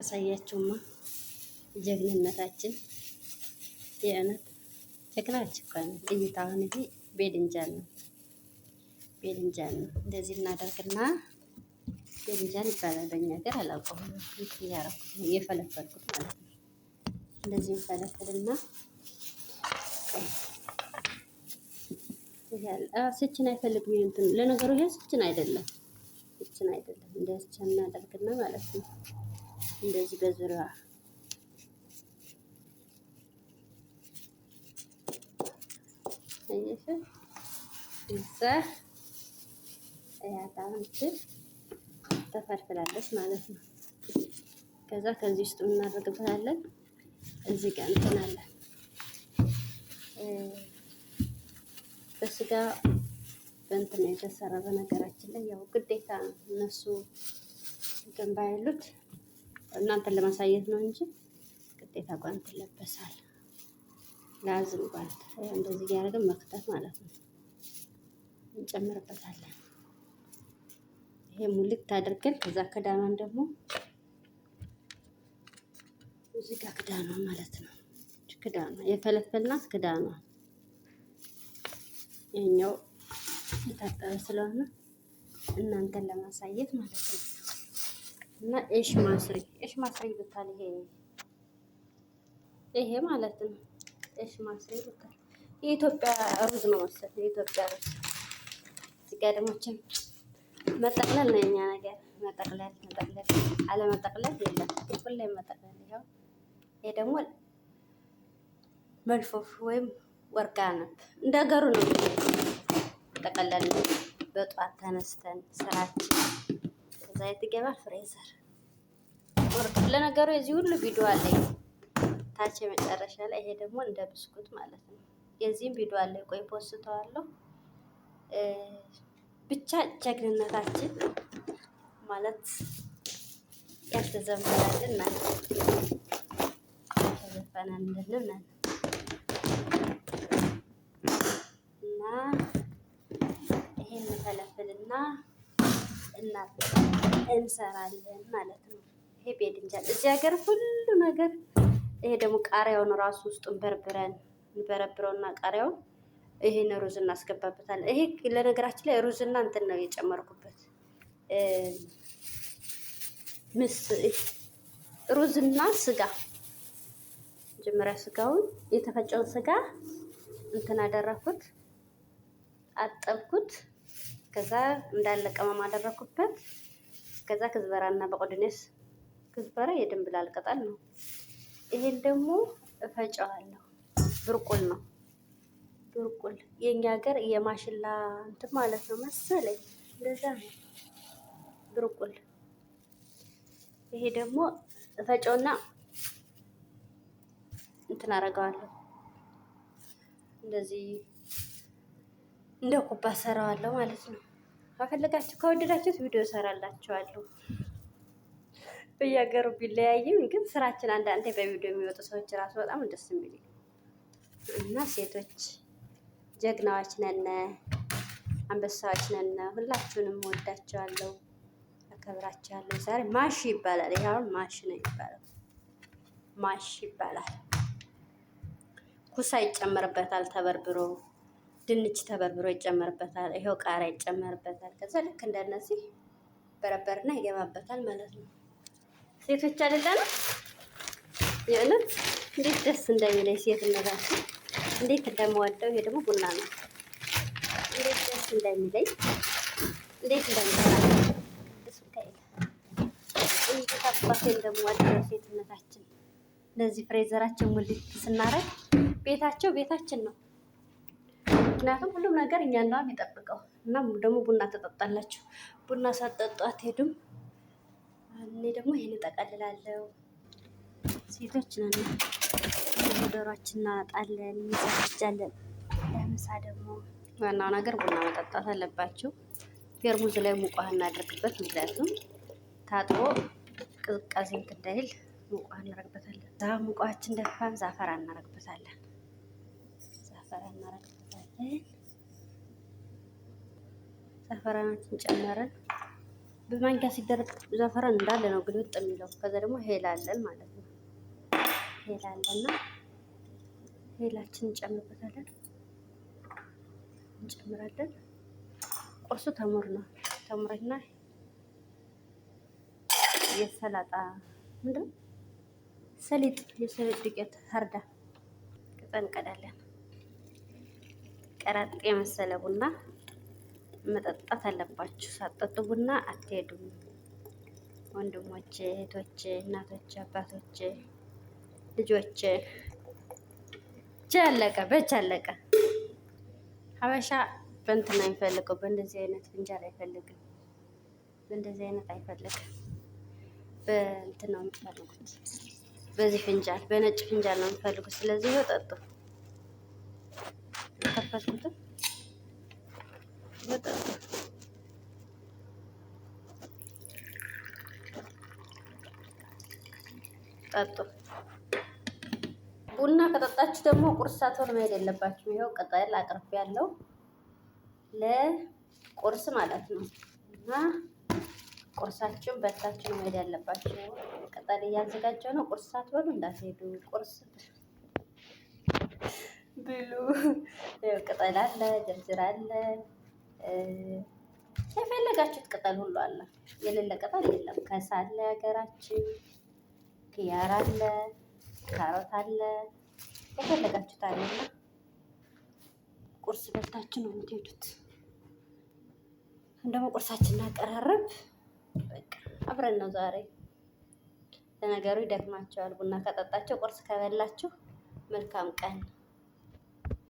አሳያችሁማ ጀግንነታችን የእውነት ጀግናችን እኮ ነው። እይታ አሁን ይሄ ቤድንጃን ነው። ቤድንጃን ነው። እንደዚህ እናደርግና ቤድንጃን ይባላል በእኛ ሀገር አላውቀውም። እያረኩት ነው እየፈለፈልኩት ማለት ነው። እንደዚህ እንፈለፍልና ስችን አይፈልግም። እንትን ለነገሩ ይሄ ስችን አይደለም፣ ስችን አይደለም። እንደዚህ እናደርግና ማለት ነው። እንደዚህ በዙሪያ አይሽ እዛ ያታንቺ ተፈርፍላለች ማለት ነው። ከዛ ከዚህ ውስጥ እናደርግበታለን። እዚህ ጋር እንትን አለ በስጋ በእንትን የተሰራ በነገራችን ላይ ያው ግዴታ ነው እነሱ እንትን ባይሉት እናንተን ለማሳየት ነው እንጂ ግዴታ ጓንት ይለበሳል። ላዝም ጓንት እንደዚህ እያደረግን መክተት ማለት ነው። እንጨምርበታለን። ይሄ ሙልት አድርገን ከዛ ክዳኗን ደግሞ እዚህ ጋር ክዳኗ ማለት ነው። ክዳኗ የፈለፈልናት ክዳኗ ይሄኛው የታጠበ ስለሆነ እናንተን ለማሳየት ማለት ነው። እና ኤሽ ማስሪ ብታል ይሄ ማለት ነው። ኤሽ ማስሪ ብታል የኢትዮጵያ ሩዝ ነው መሰለኝ። የኢትዮጵያ ሩዝ እዚህ ጋር ደግሞ መጠቅለል ነው የኛ ነገር። መጠቅለል አለመጠቅለል የለም። ሁሌም መጠቅለል። ይኸው ይሄ ደግሞ መልፎፍ ወይም ወርቃነት እንደ ሀገሩ ነው። ጠቀለል በጧት ተነስተን ስራችን ከዛ የትገባ ፍሬዘር ወርቅ። ለነገሩ የዚህ ሁሉ ቪዲዮ አለኝ ታች የመጨረሻ ላይ። ይሄ ደግሞ እንደ ብስኩት ማለት ነው። የዚህም ቪዲዮ አለኝ። ቆይ ፖስተዋለሁ። ብቻ ጀግንነታችን ማለት ያልተዘመረልን ማለት ተዘፈነልን ነን እና ይሄን እንፈለፍልና እንሰራለን ማለት ነው። ይሄ ቤድንጃን እዚህ ሀገር ሁሉ ነገር። ይሄ ደግሞ ቃሪያውን ራሱ ውስጡን በርብረን እንበረብረውና ቃሪያውን ይሄን ሩዝ እናስገባበታለን። ይሄ ለነገራችን ላይ ሩዝና እንትን ነው የጨመርኩበት ሩዝና ስጋ። መጀመሪያ ስጋውን የተፈጨውን ስጋ እንትን አደረኩት፣ አጠብኩት። ከዛ እንዳለ ቅመም አደረኩበት። ከዛ ክዝበራና በቆድኔስ ክዝበራ የድንብላል ቅጠል ነው። ይሄን ደግሞ እፈጨዋለሁ። ብርቁል ነው። ብርቁል የኛ ሀገር የማሽላ እንትን ማለት ነው መሰለኝ። እንደዛ ነው ብርቁል። ይሄ ደግሞ እፈጨውና እንትን አደርገዋለሁ። እንደዚህ እንደ ኩባ ሰራዋለሁ ማለት ነው። ከፈለጋችሁ ከወደዳችሁት ቪዲዮ ሰራላችኋለሁ። በየሀገሩ ቢለያይም ግን ስራችን አንዳንዴ በቪዲዮ የሚወጡ ሰዎች ራሱ በጣም ደስ የሚል እና ሴቶች ጀግናዎች ነን፣ አንበሳዎች ነን። ሁላችሁንም ወዳችኋለሁ፣ አከብራችኋለሁ። ዛሬ ማሽ ይባላል። ይሄ አሁን ማሽ ነው ይባላል። ማሽ ይባላል። ኩሳ ይጨመርበታል ተበርብሮ፣ ድንች ተበርብሮ ይጨመርበታል። ይሄው ቃሪያ ይጨመርበታል። ከዛ ልክ እንደነዚህ በረበርና ይገባበታል ማለት ነው። ሴቶች አይደለም የእውነት እንዴት ደስ እንደሚለኝ ሴትነታችን እንዴት እንደምወደው። ይሄ ደግሞ ቡና ነው። እንዴት ደስ እንደሚለኝ እንዴት እንደምወደው እንዴት አባቴ እንደምወደው ሴትነታችን። እንደዚህ ፍሬዘራችን ሙልት ስናረግ ቤታችን ነው። ምክንያቱም ሁሉም ነገር እኛን ነው የሚጠብቀው። እና ደግሞ ቡና ተጠጣላችሁ። ቡና ሳትጠጡ አትሄዱም። እኔ ደግሞ ይሄን እጠቀልላለሁ። ሴቶች ነን። ዶሯችን እናጣለን፣ እንዘጋጃለን። ለምሳ ደግሞ ዋናው ነገር ቡና መጠጣት አለባችሁ። ፌርሙዝ ላይ ሙቅ ውሃ እናደርግበት። ምክንያቱም ታጥቦ ቅዝቃዜ እንትን እንዳይል ሙቅ ውሃ እናደርግበታለን። ሙቅ ውሃችን ደፋን፣ ዛፈራ እናደርግበታለን። ዛፈራናችን ጨመረን። በማንኪያ ሲደረግ ዘፈረን እንዳለ ነው ግልብጥ የሚለው። ከዛ ደግሞ ሄል አለን ማለት ነው። ሄል አለና ሄላችን እንጨምራለን። ቁርሱ ተሙር ነው። ተሙርና የሰላጣ ምንድን ነው ሰሊጥ፣ የሰሊጥ ዱቄት ሀርዳ ቅጠን እንቀዳለን። ቀራጥ የመሰለ ቡና መጠጣት አለባችሁ። ሳትጠጡ ቡና አትሄዱም። ወንድሞቼ፣ እህቶቼ፣ እናቶቼ፣ አባቶቼ፣ ልጆቼ በእጅ አለቀ። ሀበሻ በእንትን አይፈልገው፣ በእንደዚህ አይነት ፍንጃል አይፈልግም። በእንደዚህ አይነት አይፈልግም። በእንትን ነው የምትፈልጉት፣ በዚህ ፍንጃል፣ በነጭ ፍንጃል ነው የምትፈልጉት። ስለዚህ ይኸው ጠጡ። ከፈትኩት ጠጡ። ቡና ከጠጣችሁ ደግሞ ቁርስ ሳትሆን መሄድ የለባችሁም። ይኸው ቅጠል አቅርቤያለሁ ለቁርስ ማለት ነው። እና ቁርሳችሁን በልታችሁ ነው መሄድ ያለባችሁ። ቅጠል እያዘጋጀው ነው። ቁርስ ሳትበሉ እንዳትሄዱ። ቁርስ ብሉ። ቅጠል አለ፣ ጅርጅር አለ፣ የፈለጋችሁት ቅጠል ሁሉ አለ። የሌለ ቅጠል የለም። ከሳ አለ፣ ሀገራችን ኪያር አለ፣ ካሮት አለ፣ የፈለጋችሁት አለና ቁርስ በልታችሁ ነው የምትሄዱት። እንደሞ ቁርሳችን እናቀራረብ። በቃ አብረን ነው ዛሬ። ለነገሩ ይደክማቸዋል ቡና ከጠጣቸው። ቁርስ ከበላችሁ መልካም ቀን